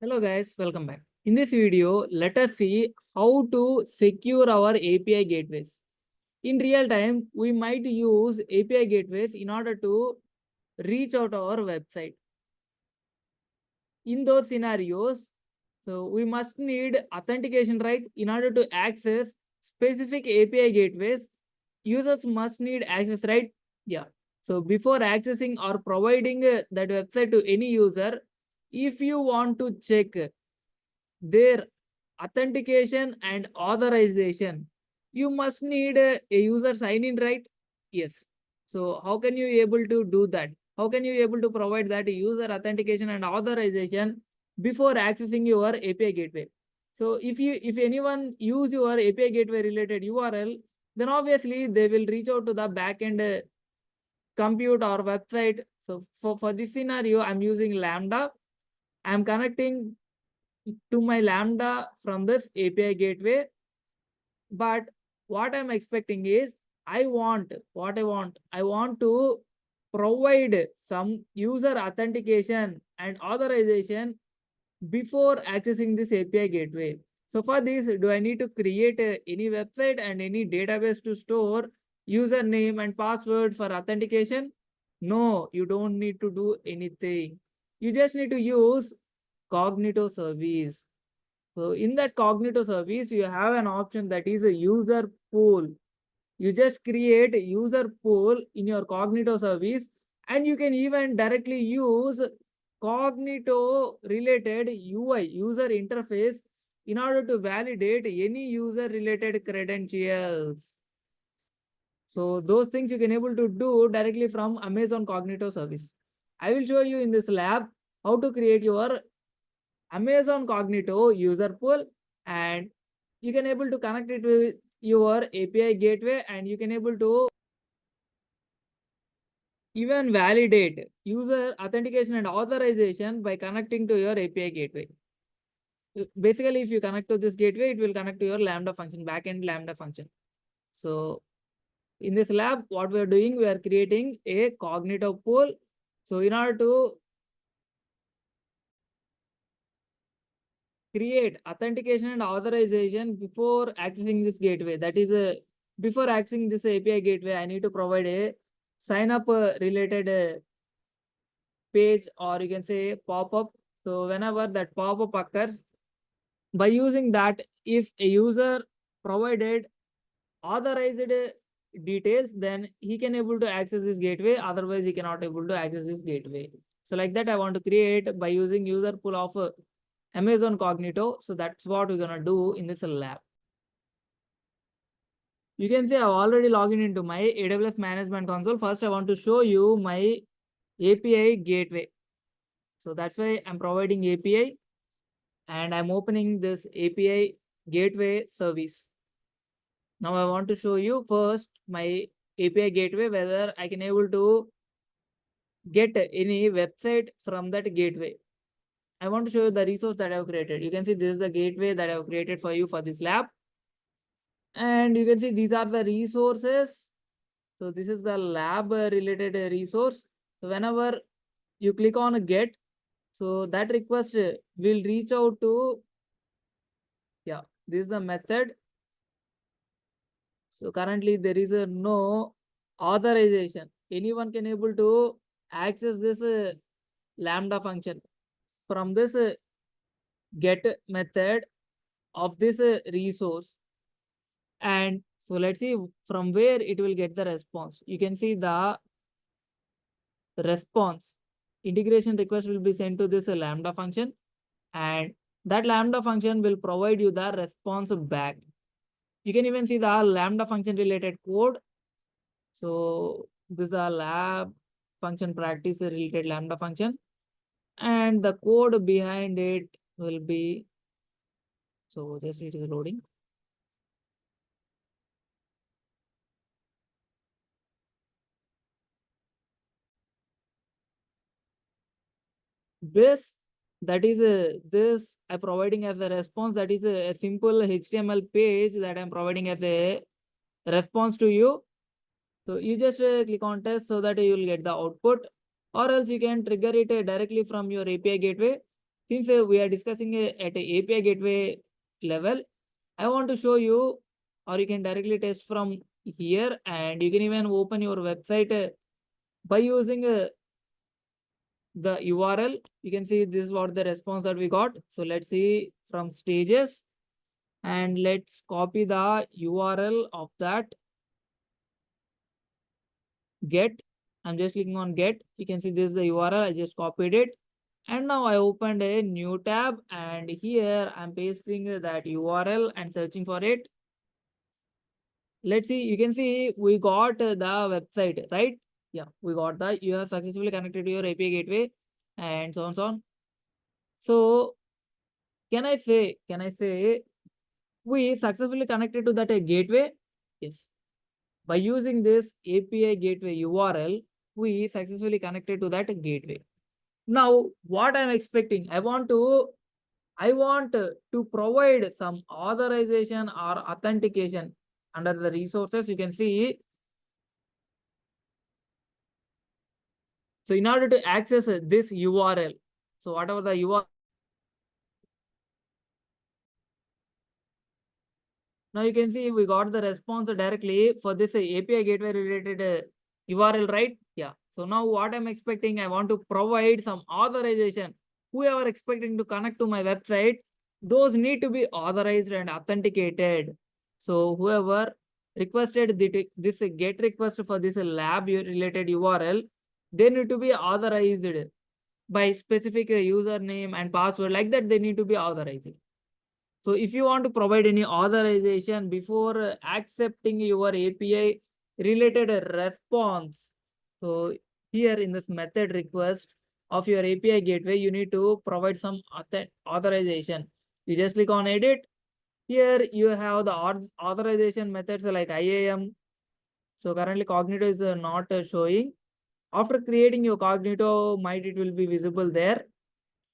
Hello guys, welcome back. In this video, let us see how to secure our API gateways. In real time, we might use API gateways in order to reach out our website. In those scenarios, so we must need authentication, right? In order to access specific API gateways, users must need access, right? Yeah. So before accessing or providing that website to any user, if you want to check their authentication and authorization, you must need a user sign in, right? Yes. So how can you able to do that? How can you able to provide that user authentication and authorization before accessing your API gateway? So if anyone use your API gateway related URL, then obviously they will reach out to the backend compute or website. So for this scenario, I'm using Lambda. I'm connecting to my Lambda from this API gateway. But what I'm expecting is I want to provide some user authentication and authorization before accessing this API gateway. So for this, do I need to create any website and any database to store username and password for authentication? No, you don't need to do anything. You just need to use Cognito service. So in that Cognito service, you have an option that is a user pool. You just create a user pool in your Cognito service, and you can even directly use Cognito related UI, user interface, in order to validate any user related credentials. So those things you can able to do directly from Amazon Cognito service. I will show you in this lab how to create your Amazon Cognito user pool, and you can able to connect it with your API gateway, and you can able to even validate user authentication and authorization by connecting to your API gateway. Basically, if you connect to this gateway, it will connect to your Lambda function, backend Lambda function. So in this lab, what we are doing, we are creating a Cognito pool. So in order to create authentication and authorization before accessing this gateway. That is before accessing this API gateway, I need to provide a sign up related page, or you can say pop-up. So whenever that pop-up occurs, by using that, if a user provided authorized details, then he can able to access this gateway. Otherwise, he cannot able to access this gateway. So like that, I want to create by using user pool of Amazon Cognito. So that's what we're gonna do in this lab. You can see I've already logged into my AWS Management Console. First, I want to show you my API gateway. So that's why I'm providing API, and I'm opening this API gateway service. Now I want to show you first my API gateway, whether I can able to get any website from that gateway. I want to show you the resource that I've created. You can see this is the gateway that I've created for you for this lab. And you can see these are the resources. So this is the lab related resource. So whenever you click on get, so that request will reach out to, yeah, this is the method. So currently there is a no authorization. Anyone can able to access this Lambda function from this get method of this resource. And so let's see from where it will get the response. You can see the response. Integration request will be sent to this Lambda function, and that Lambda function will provide you the response back. You can even see the Lambda function related code. So this is the lab function practice related Lambda function, and the code behind it will be, so just it is loading. This that is this I'm providing as a response. That is a simple HTML page that I'm providing as a response to you. So you just click on test so that you will get the output, or else you can trigger it directly from your API gateway. since we are discussing at a API gateway level, I want to show you, or you can directly test from here, and you can even open your website by using the URL. You can see this is what the response that we got. So let's see from stages, and let's copy the URL of that get. I'm just clicking on get. You can see this is the URL. I just copied it. And now I opened a new tab, and here I'm pasting that URL and searching for it. Let's see, you can see we got the website, right? Yeah, we got that. You have successfully connected to your API gateway and so on, so on. So can I say we successfully connected to that gateway? Yes. By using this API gateway URL, we successfully connected to that gateway. Now, what I'm expecting, I want to provide some authorization or authentication under the resources. You can see. So in order to access this URL, so whatever the URL, now you can see we got the response directly for this API gateway related URL, right? Yeah. So now what I'm expecting, I want to provide some authorization. Whoever expecting to connect to my website, those need to be authorized and authenticated. So whoever requested this get request for this lab related URL, they need to be authorized by specific username and password. Like that, they need to be authorized. So if you want to provide any authorization before accepting your API related response, so here in this method request of your API gateway, you need to provide some authorization. You just click on edit. Here you have the authorization methods like IAM. So currently Cognito is not showing. After creating your Cognito, might it will be visible there.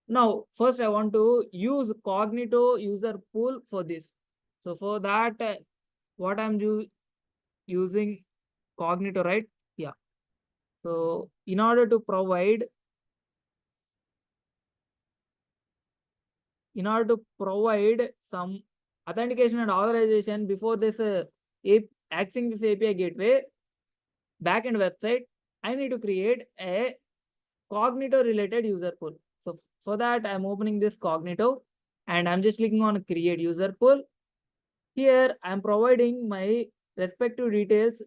Now, first I want to use Cognito user pool for this. So for that, what I'm using Cognito, right? Yeah. So in order to provide, some authentication and authorization before this accessing this API gateway backend website, I need to create a Cognito related user pool. So for that, I'm opening this Cognito and I'm just clicking on create user pool. Here I'm providing my respective details.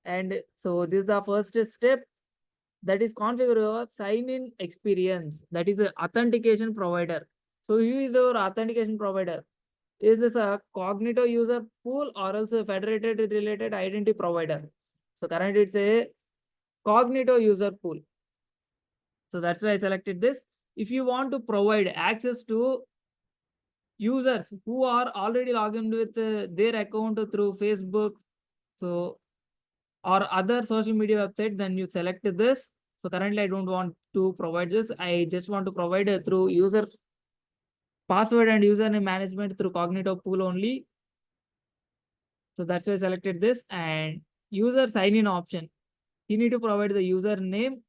And so this is the first step, that is configure your sign-in experience. That is a authentication provider. So who is your authentication provider? Is this a Cognito user pool or else a federated related identity provider? So currently it's a Cognito user pool. So that's why I selected this. If you want to provide access to users who are already logged in with their account through Facebook, so or other social media website, then you select this. So currently I don't want to provide this. I just want to provide through user password and username management through Cognito pool only. So that's why I selected this. And user sign in option, you need to provide the username.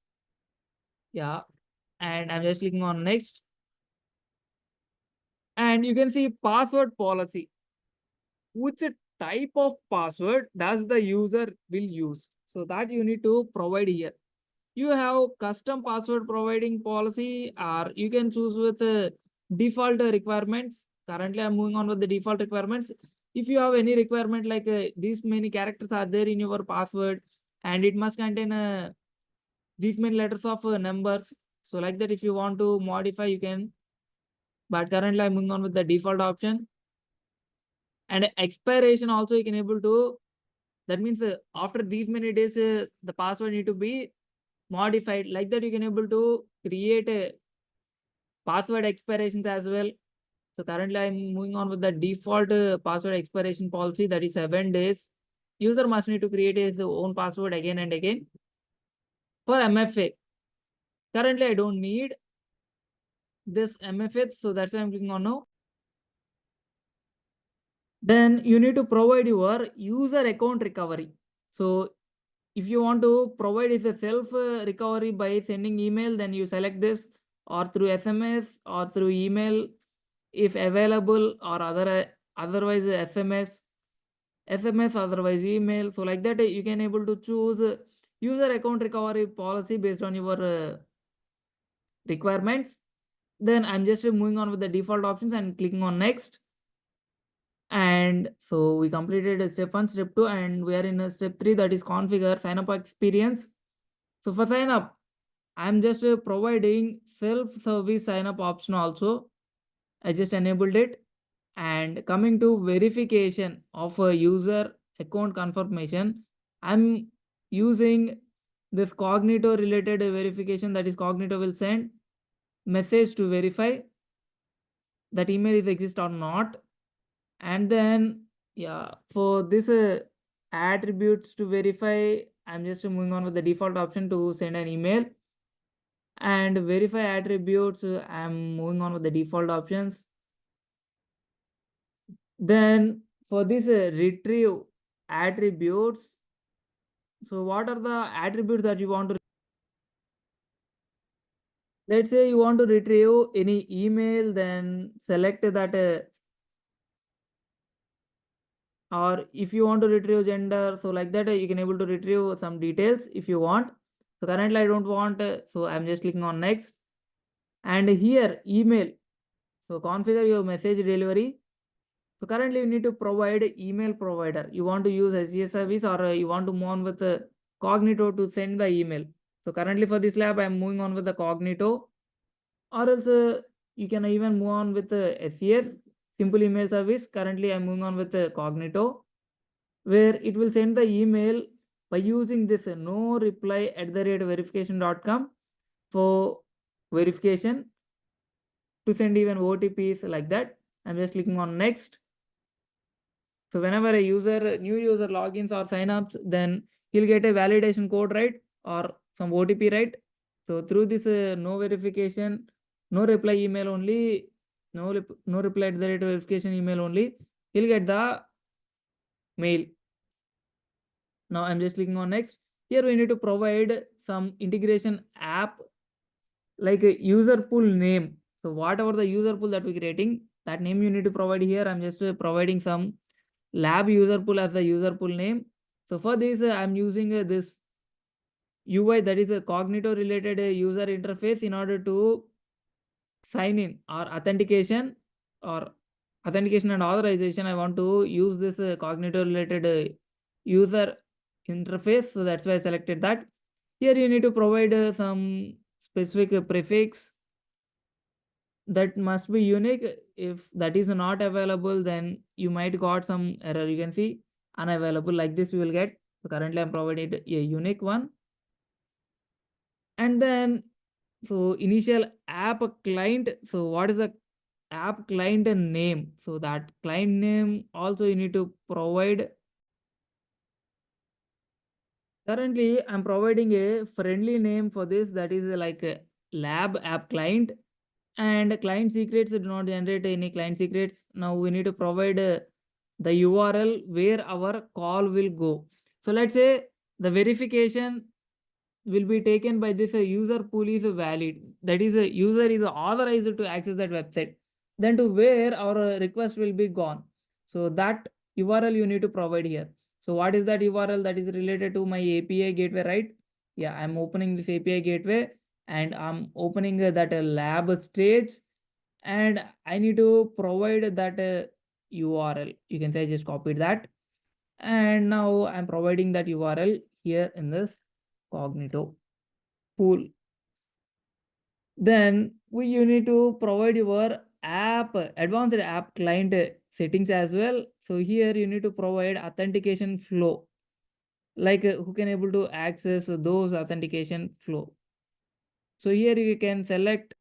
Yeah. And I'm just clicking on next. And you can see password policy. Which type of password does the user will use? So that you need to provide here. You have custom password providing policy, or you can choose with default requirements. Currently I'm moving on with the default requirements. If you have any requirement like these many characters are there in your password and it must contain these many letters of numbers, so like that if you want to modify you can, but currently I'm moving on with the default option. And expiration also you can able to, that means after these many days the password need to be modified. Like that you can able to create a password expirations as well. So currently I'm moving on with the default password expiration policy, that is 7 days. User must need to create his own password again and again. For MFA, currently I don't need this MFA, so that's why I'm clicking on no. Then you need to provide your user account recovery. So if you want to provide is a self recovery by sending email, then you select this. or through SMS or through email if available, or otherwise SMS otherwise email. So like that you can able to choose user account recovery policy based on your requirements. Then I'm just moving on with the default options and clicking on next. And so we completed step 1, step 2, and we are in step 3, that is configure sign up experience. So for sign up, I'm just providing self-service sign up option also. I just enabled it. And coming to verification of a user account confirmation, I'm using this Cognito related verification, that is Cognito will send message to verify that email is exist or not. And then yeah, for this attributes to verify, I'm just moving on with the default option to send an email. And verify attributes, I'm moving on with the default options. Then for this retrieve attributes, so what are the attributes that you want to, let's say you want to retrieve any email, then select that or if you want to retrieve gender, so like that you can able to retrieve some details if you want. So currently I don't want, so I'm just clicking on next. And here email, so configure your message delivery. So currently you need to provide email provider. You want to use SES service, or you want to move on with Cognito to send the email. So currently for this lab, I'm moving on with the Cognito, or else you can even move on with SES, simple email service. Currently I'm moving on with Cognito, where it will send the email by using this no reply @verification.com for verification to send even OTPs like that. I'm just clicking on next. So whenever a new user logins or signups, then he'll get a validation code, right? Or some OTP, right? So through this no verification, no reply email only, no reply @verification email only, he'll get the mail. Now I'm just clicking on next. Here we need to provide some integration app like a user pool name. So whatever the user pool that we're creating, that name you need to provide here. I'm just providing some lab user pool as the user pool name. So for this, I'm using this UI, that is a Cognito related user interface, in order to sign in or authentication and authorization. I want to use this Cognito related user interface. So that's why I selected that. Here you need to provide some specific prefix that must be unique. If that is not available, then you might got some error. You can see unavailable, like this we will get. So currently I'm providing a unique one. And then so initial app client, so what is the app client name? So that client name also you need to provide. Currently I'm providing a friendly name for this, that is like a lab app client. And client secrets do not generate any client secrets. Now we need to provide the URL where our call will go. So let's say the verification will be taken by this user pool is valid. That is a user is authorized to access that website. Then to where our request will be gone. So that URL you need to provide here. So what is that URL? That is related to my API gateway, right? Yeah, I'm opening this API gateway and I'm opening that lab stage, and I need to provide that URL. You can say I just copied that. And now I'm providing that URL here in this Cognito pool. Then you need to provide your advanced app client settings as well. So here you need to provide authentication flow, like who can able to access those authentication flow. So here you can select,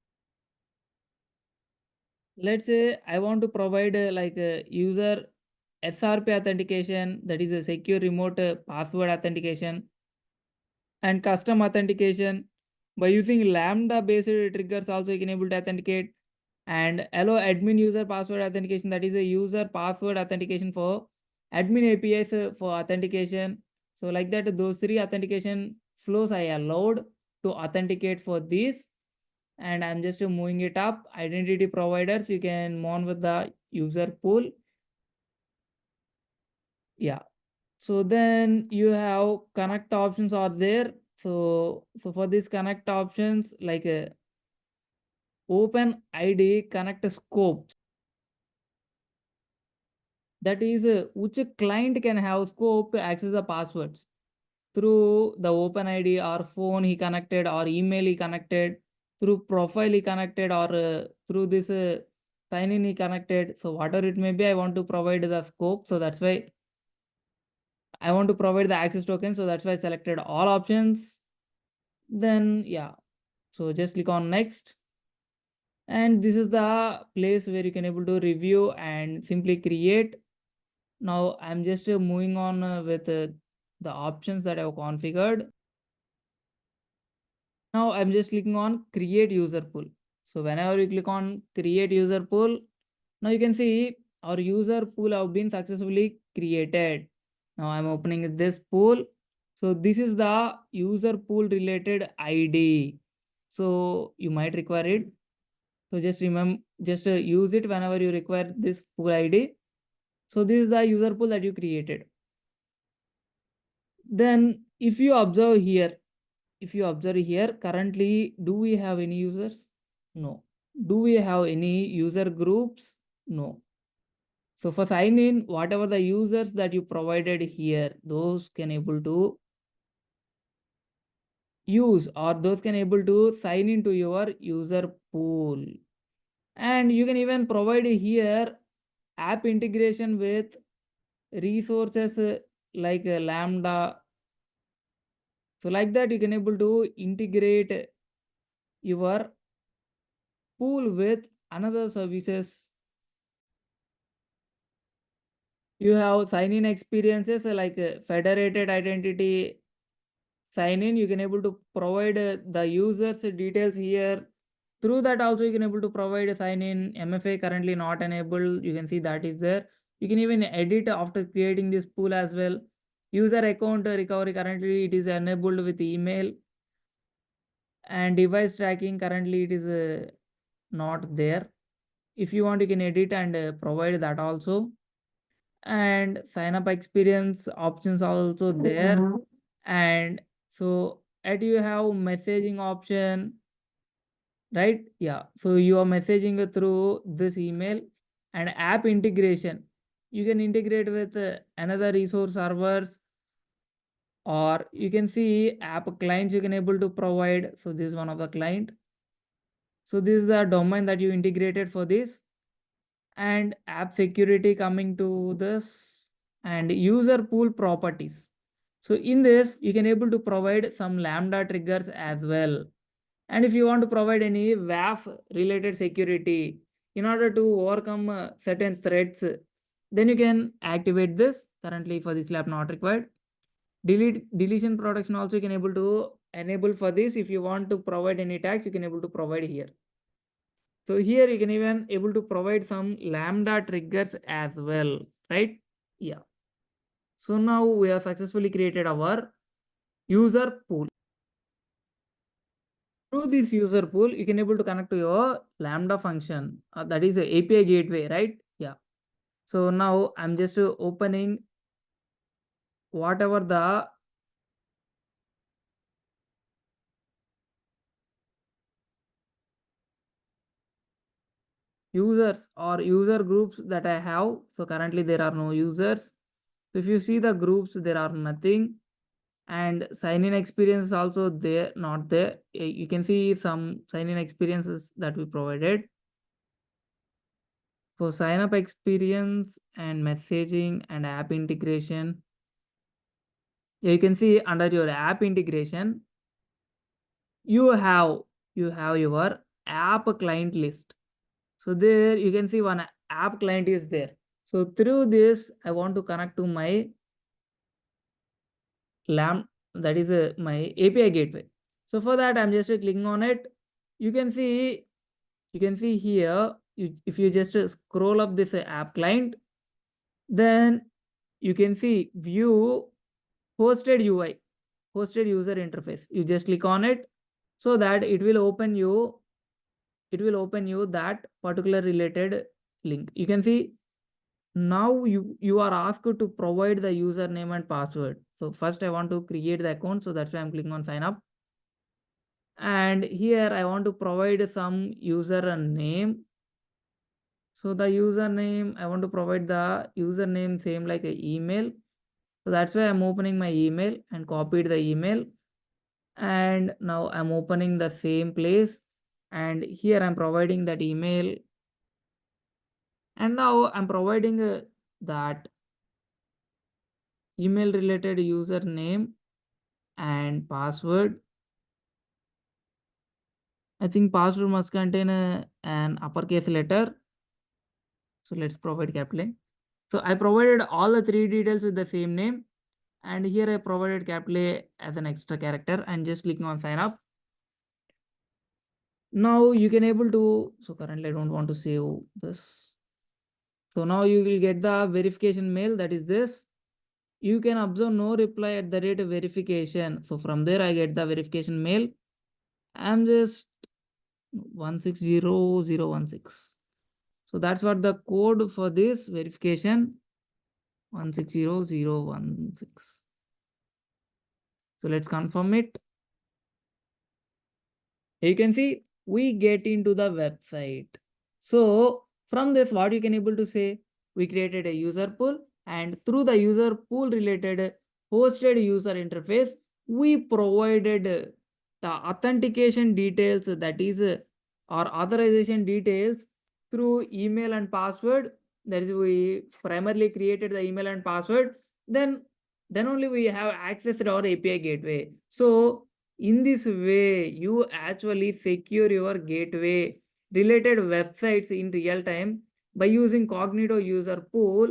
let's say I want to provide like a user SRP authentication, that is a secure remote password authentication, and custom authentication. By using lambda based triggers also you can able to authenticate. And allow admin user password authentication, that is a user password authentication for admin APIs for authentication. So like that, those three authentication flows I allowed to authenticate for this. and I'm just moving it up. Identity providers, you can move on with the user pool. Yeah. So then you have connect options are there. So for these connect options, like open ID connect scopes. That is which client can have scope to access the passwords through the open ID or phone he connected or email he connected, through profile he connected, or through this sign in he connected. So whatever it may be, I want to provide the scope. So that's why I want to provide the access token. So that's why I selected all options. Then yeah, so just click on next. And this is the place where you can able to review and simply create. Now I'm just moving on with the options that I've configured. Now I'm just clicking on create user pool. So whenever you click on create user pool, now you can see our user pool have been successfully created. Now I'm opening this pool. So this is the user pool related ID. So you might require it. So just remember, just use it whenever you require this pool ID. So this is the user pool that you created. Then if you observe here, currently, do we have any users? No. Do we have any user groups? No. So for sign in, whatever the users that you provided here, those can able to use, or those can able to sign into your user pool. And you can even provide here app integration with resources like Lambda. So like that, you can able to integrate your pool with another services. You have sign in experiences like federated identity sign in. You can able to provide the users details here. Through that also you can able to provide a sign in. MFA currently not enabled, you can see that is there. You can even edit after creating this pool as well. User account recovery, currently it is enabled with email. And device tracking, currently it is not there. If you want, you can edit and provide that also. And sign up experience options are also there. And so at you have messaging option, right? Yeah, so you are messaging through this email. And app integration, you can integrate with another resource servers, or you can see app clients you can able to provide. So this is one of the client. So this is the domain that you integrated for this. And app security coming to this, and user pool properties. So in this you can able to provide some lambda triggers as well. And if you want to provide any WAF related security in order to overcome certain threats, then you can activate this. Currently for this lab not required. Deletion protection also you can able to enable for this. If you want to provide any tags, you can able to provide here. So here you can even able to provide some lambda triggers as well, right? Yeah. So now we have successfully created our user pool. Through this user pool, you can able to connect to your lambda function. That is a API gateway, right? Yeah. So now I'm just opening whatever the users or user groups that I have. So currently there are no users. If you see the groups, there are nothing. And sign in experience is also there, not there. You can see some sign in experiences that we provided. For sign up experience and messaging and app integration, you can see under your app integration, you have your app client list. So there you can see one app client is there. So through this, I want to connect to my LAMP, that is my API gateway. So for that, I'm just clicking on it. You can see here, if you just scroll up this app client, then you can see view hosted UI, hosted user interface. You just click on it so that it will open you it will open you that particular related link. You can see now you are asked to provide the username and password. So first I want to create the account, so that's why I'm clicking on sign up. And here I want to provide some user name. So the username, I want to provide the username same like a email. So that's why I'm opening my email and copied the email. And now I'm opening the same place. And here I'm providing that email. And now I'm providing that email related username and password. I think password must contain an uppercase letter. So let's provide capital A. So I provided all the three details with the same name. And here I provided capital A as an extra character and just clicking on sign up. Now you can able to, so currently I don't want to save this. So now you will get the verification mail, that is this. You can observe no reply at the rate of verification. So from there I get the verification mail. I'm just 160016. So that's what the code for this verification, 160016. So let's confirm it. You can see we get into the website. So from this, what you can able to say, we created a user pool, and through the user pool related hosted user interface, we provided the authentication details, that is our authorization details through email and password. That is, we primarily created the email and password. Then only we have access to our API gateway. So in this way, you actually secure your gateway related websites in real time by using Cognito user pool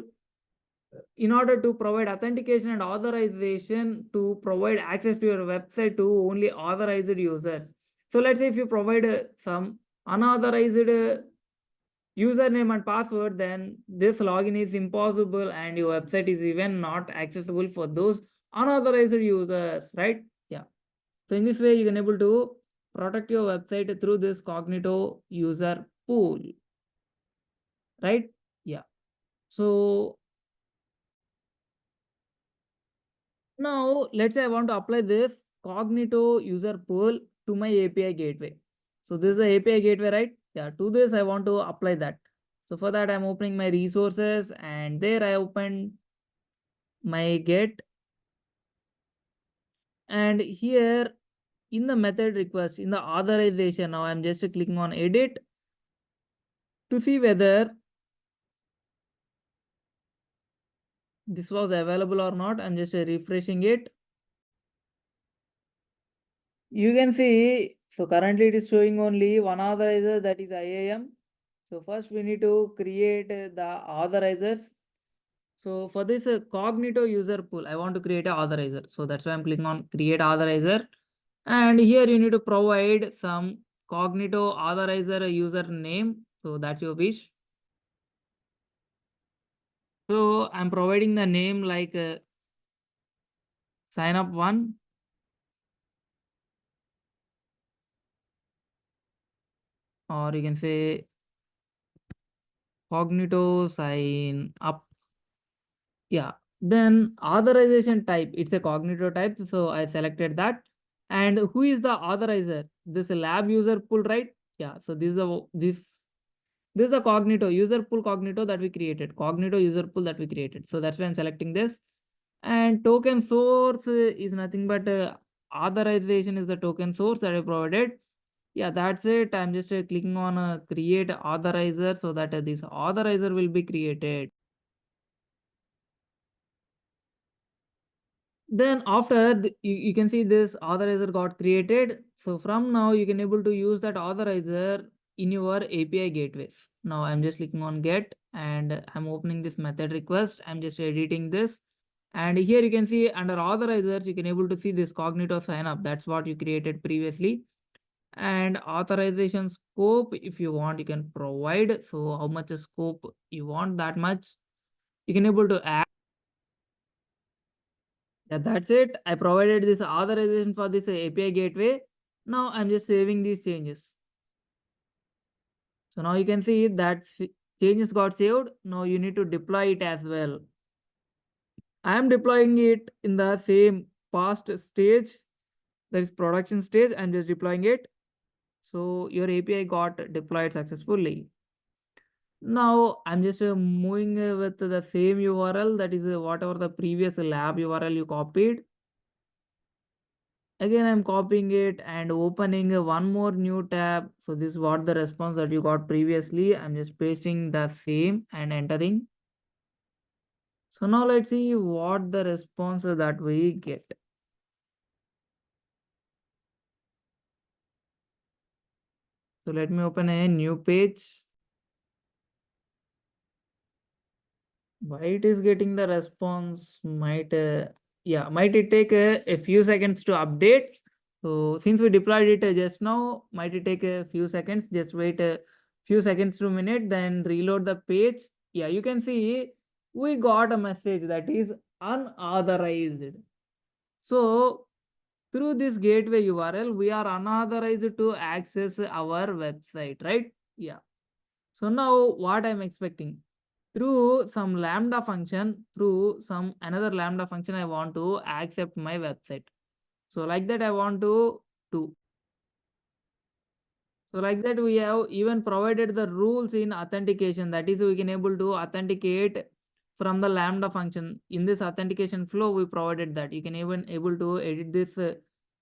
in order to provide authentication and authorization to provide access to your website to only authorized users. So let's say if you provide some unauthorized username and password, then this login is impossible and your website is even not accessible for those unauthorized users, right? Yeah. So in this way, you can able to protect your website through this Cognito user pool, right? Yeah. So now let's say I want to apply this Cognito user pool to my API gateway. So this is the API gateway, right? Yeah. To this, I want to apply that. So for that, I'm opening my resources and there I open my get. And here in the method request, in the authorization, now I'm just clicking on edit to see whether this was available or not. I'm just refreshing it. You can see, so currently it is showing only one authorizer, that is IAM. So first we need to create the authorizers. So for this Cognito user pool, I want to create an authorizer. So that's why I'm clicking on create authorizer. And here you need to provide some Cognito authorizer user name. So that's your wish. So I'm providing the name like sign up one, or you can say Cognito sign up. Yeah. Then authorization type, it's a Cognito type. So I selected that. And who is the authorizer? This lab user pool, right? Yeah. So this is the Cognito user pool Cognito that we created. Cognito user pool that we created. So that's why I'm selecting this. And token source is nothing but authorization is the token source that I provided. Yeah, that's it. I'm just clicking on create authorizer so that this authorizer will be created. Then after you can see this authorizer got created. So from now you can able to use that authorizer in your API gateways. Now I'm just clicking on get and I'm opening this method request. I'm just editing this. And here you can see under authorizers, you can able to see this Cognito sign up. That's what you created previously. And authorization scope, if you want, you can provide. So how much scope you want, that much you can able to add. Yeah, that's it. I provided this authorization for this API gateway. Now I'm just saving these changes. So now you can see that changes got saved. Now you need to deploy it as well. I am deploying it in the same past stage, that is production stage. I'm just deploying it. So your API got deployed successfully. Now I'm just moving with the same URL, that is whatever the previous lab URL you copied. Again, I'm copying it and opening one more new tab. So this is what the response that you got previously. I'm just pasting the same and entering. So now let's see what the response that we get. So let me open a new page. Why it is getting the response might might it take a few seconds to update. So since we deployed it just now, might it take a few seconds. Just wait a few seconds to a minute, then reload the page. Yeah, you can see we got a message that is unauthorized. So through this gateway URL, we are unauthorized to access our website, right? Yeah. So now what I'm expecting, through some lambda function, through some another lambda function, I want to accept my website. So like that I want to do. So like that we have even provided the rules in authentication. That is, we can able to authenticate from the lambda function. In this authentication flow, we provided that. You can even able to edit this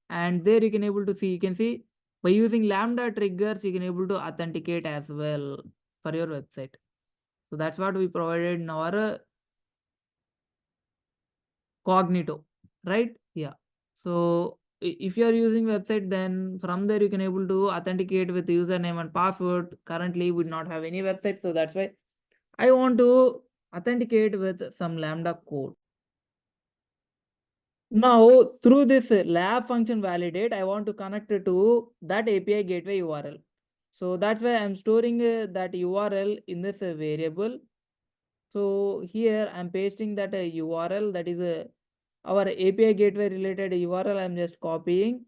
and there you can able to see, you can see by using lambda triggers, you can able to authenticate as well for your website. So that's what we provided in our Cognito, right? Yeah. So if you are using website, then from there you can able to authenticate with username and password. Currently, we do not have any website, so that's why I want to authenticate with some lambda code. Now, through this lab function validate, I want to connect it to that API gateway URL. So that's why I'm storing that URL in this variable. So here I'm pasting that URL, that is our API gateway related URL. I'm just copying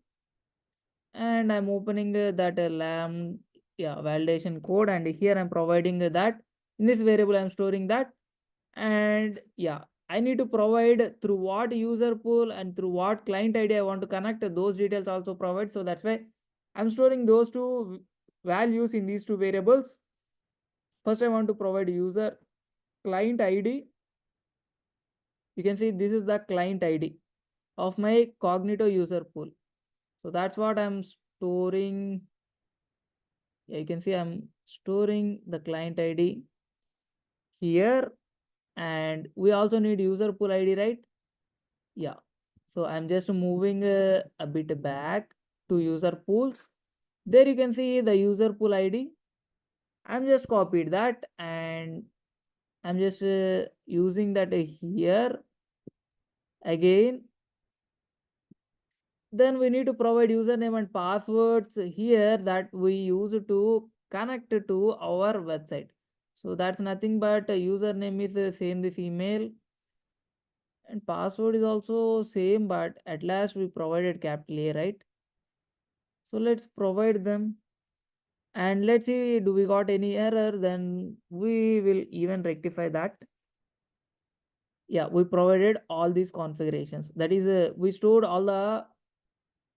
and I'm opening that lamb validation code, and here I'm providing that in this variable. I'm storing that, and I need to provide through what user pool and through what client ID I want to connect. Those details also provide. So that's why I'm storing those two values in these two variables. First, I want to provide user client ID. You can see this is the client ID of my Cognito user pool. So that's what I'm storing. Yeah, you can see I'm storing the client ID here, and we also need user pool ID, right? Yeah. So I'm just moving a bit back to user pools. There you can see the user pool ID. I'm just copied that and I'm just using that here again. Then we need to provide username and passwords here that we use to connect to our website. So that's nothing but username is same this email, and password is also same, but at last we provided capital A, right? So let's provide them and let's see, do we got any error? Then we will even rectify that. Yeah, we provided all these configurations. That is, we stored all the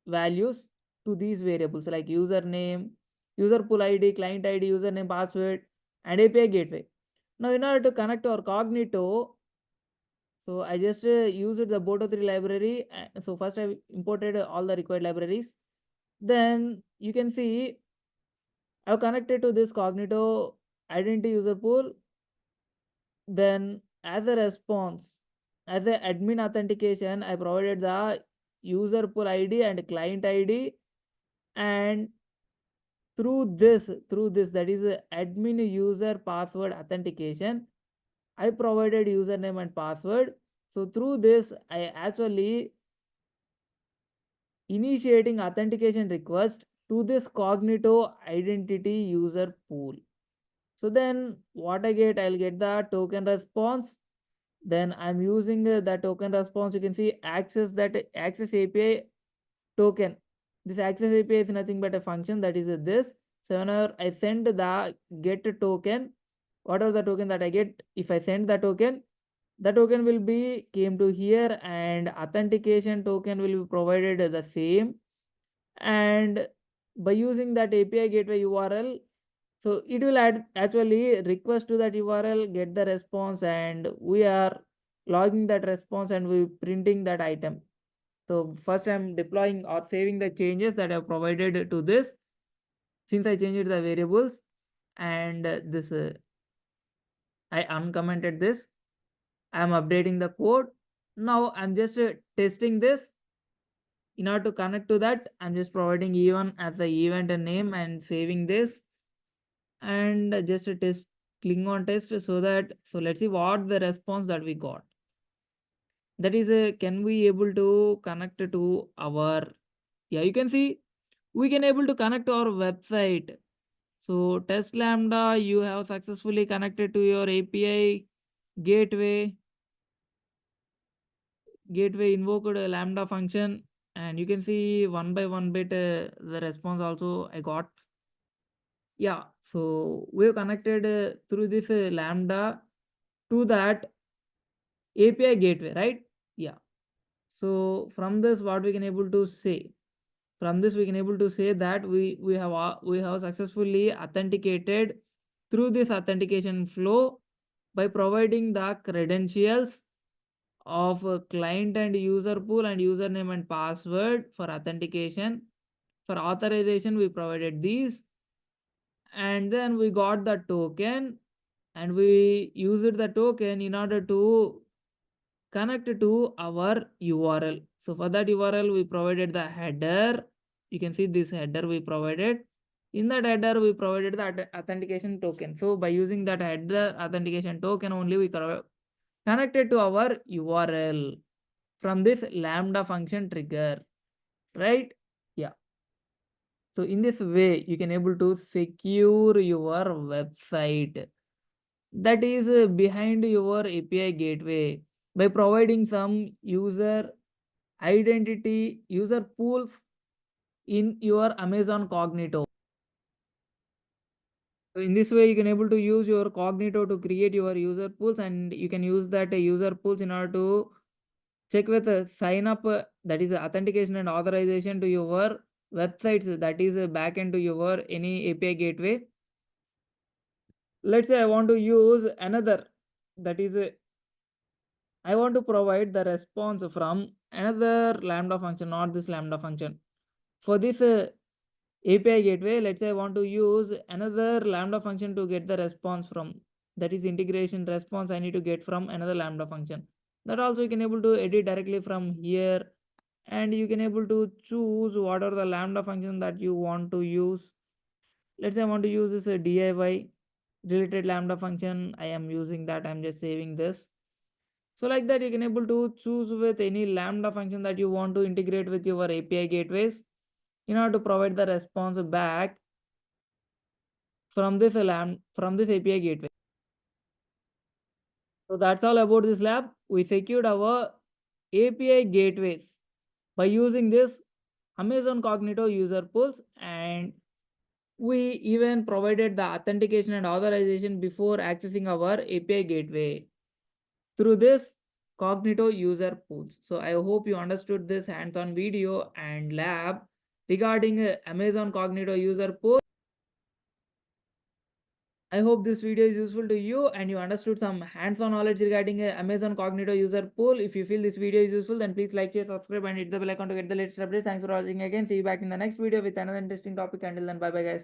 values to these variables like username, user pool ID, client ID, username, password, and API gateway. Now, in order to connect to our Cognito, so I just used the Boto3 library. So first I imported all the required libraries. Then you can see I've connected to this Cognito identity user pool. Then as a response, as a admin authentication, I provided the user pool ID and client ID, and through this that is admin user password authentication, I provided username and password. So through this I actually initiating authentication request to this Cognito identity user pool. So then what I get, I'll get the token response. Then I'm using the token response. You can see access, that access API token. This access API is nothing but a function, that is this. So whenever I send the get token, whatever the token that I get, if I send the token will be came to here, and authentication token will be provided the same. And by using that API gateway URL, so it will actually request to that URL, get the response, and we are logging that response and we printing that item. So first I'm deploying or saving the changes that I've provided to this, since I changed the variables. And this I uncommented this. I'm updating the code. Now I'm just testing this. In order to connect to that, I'm just providing E1 as the event name and saving this, and just a test, clicking on test, so that, so let's see what the response that we got. That is can we able to connect to our, yeah, you can see we can able to connect to our website. So test lambda, you have successfully connected to your API gateway. Gateway invoked a lambda function, and you can see one by one bit the response also I got. Yeah, so we've connected through this lambda to that API gateway, right? Yeah. So from this, what we can able to say? From this, we can able to say that we have successfully authenticated through this authentication flow by providing the credentials of a client and user pool and username and password for authentication. For authorization, we provided these, and then we got the token, and we used the token in order to connect to our URL. So for that URL, we provided the header. You can see this header we provided. In that header, we provided the authentication token. So by using that header authentication token only, we connected to our URL from this lambda function trigger, right? Yeah. So in this way, you can able to secure your website that is behind your API gateway by providing some user identity, user pools in your Amazon Cognito. So in this way, you can able to use your Cognito to create your user pools, and you can use that user pools in order to check with sign up, that is authentication and authorization to your websites, that is backend to your any API gateway. Let's say I want to use another, that is I want to provide the response from another lambda function, not this lambda function. For this API gateway, let's say I want to use another lambda function to get the response from, that is integration response I need to get from another lambda function. That also you can able to edit directly from here, and you can able to choose what are the lambda function that you want to use. Let's say I want to use this DIY related lambda function. I am using that. I'm just saving this. So like that, you can able to choose with any lambda function that you want to integrate with your API gateways in order to provide the response back from this from this API gateway. So that's all about this lab. We secured our API gateways by using this Amazon Cognito user pools, and we even provided the authentication and authorization before accessing our API gateway through this Cognito user pools. So I hope you understood this hands-on video and lab regarding Amazon Cognito user pool. I hope this video is useful to you and you understood some hands-on knowledge regarding Amazon Cognito user pool. If you feel this video is useful, then please like, share, subscribe, and hit the bell icon to get the latest updates. Thanks for watching again. See you back in the next video with another interesting topic. Until then, bye bye guys.